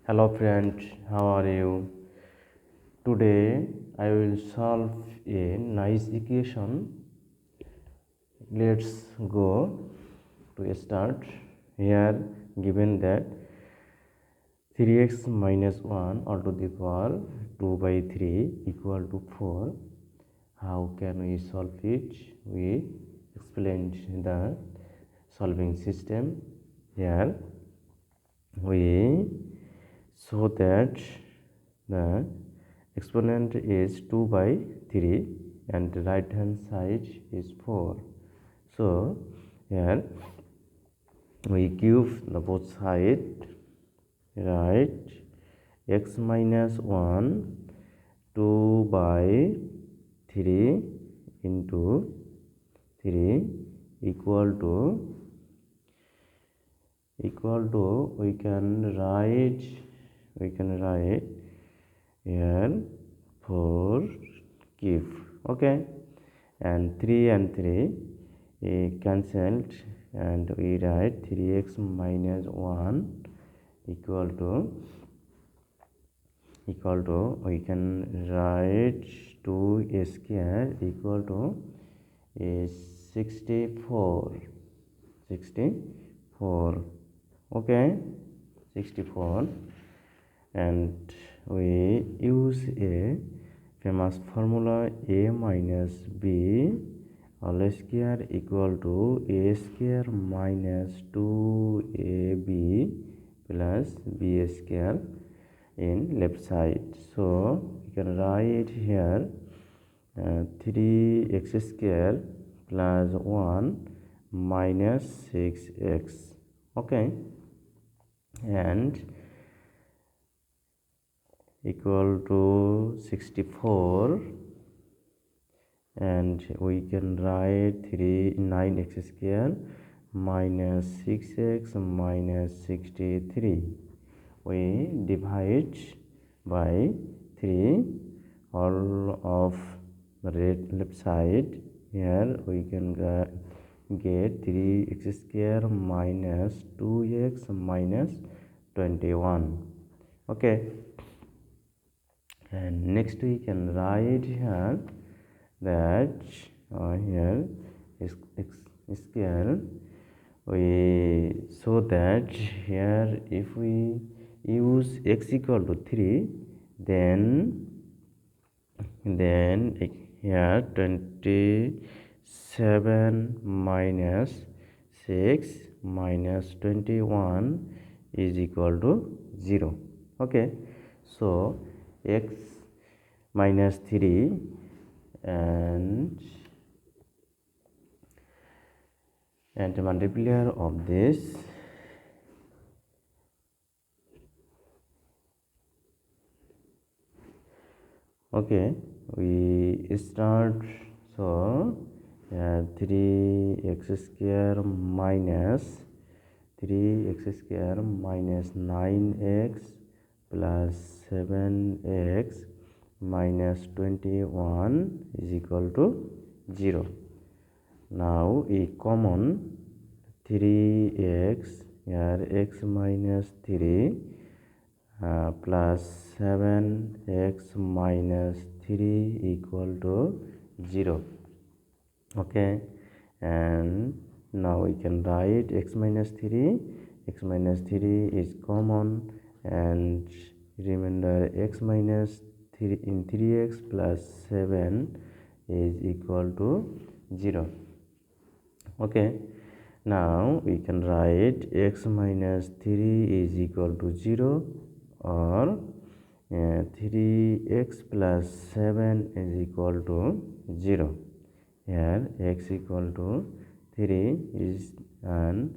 Hello friend, how are you? Today I will solve a nice equation. Let's go to start. Here given that 3x minus 1 all to the power 2 by 3 equal to 4. How can we solve it? We explained the solving system. Here we show that the exponent is 2 by 3 and the right hand side is 4. So here we give the both side, right? X minus 1 2 by 3 into 3 equal to we can write here 4 cube, okay, and 3 and 3 cancelled, and we write 3x minus 1 equal to we can write 2 square equal to 64, okay, 64. And we use a famous formula a minus b all square equal to a square minus 2ab plus b square in left side. So you can write here 3x square plus 1 minus 6x, okay, and equal to 64, and we can write 9x square minus 6x minus 63. We divide by 3 all of the left side. Here we can get 3x square minus 2x minus 21, okay. And next we can write here that here is x square. We so that here if we use x equal to 3, then here 27 minus 6 minus 21 is equal to 0, okay. So x minus 3 and the multiplier of this okay, we start. So 3x square minus 9x plus 7x minus 21 is equal to 0. Now a common 3x, here x minus 3 plus 7x minus 3 equal to 0, okay. And now we can write x minus 3 is common, and remainder x minus 3 in 3x plus 7 is equal to 0, okay. Now we can write x minus 3 is equal to 0, or 3x plus 7 is equal to 0. Here x equal to 3 is an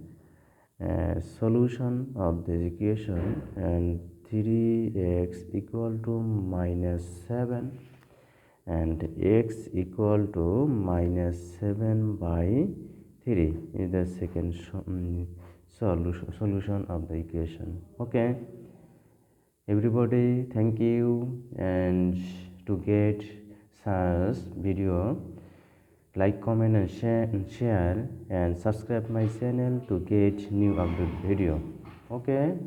solution of this equation, and 3x equal to minus 7 and x equal to minus 7 by 3 is the second solution of the equation, okay. Everybody, thank you, and to get such video, like, comment and share and subscribe my channel to get new update video, okay.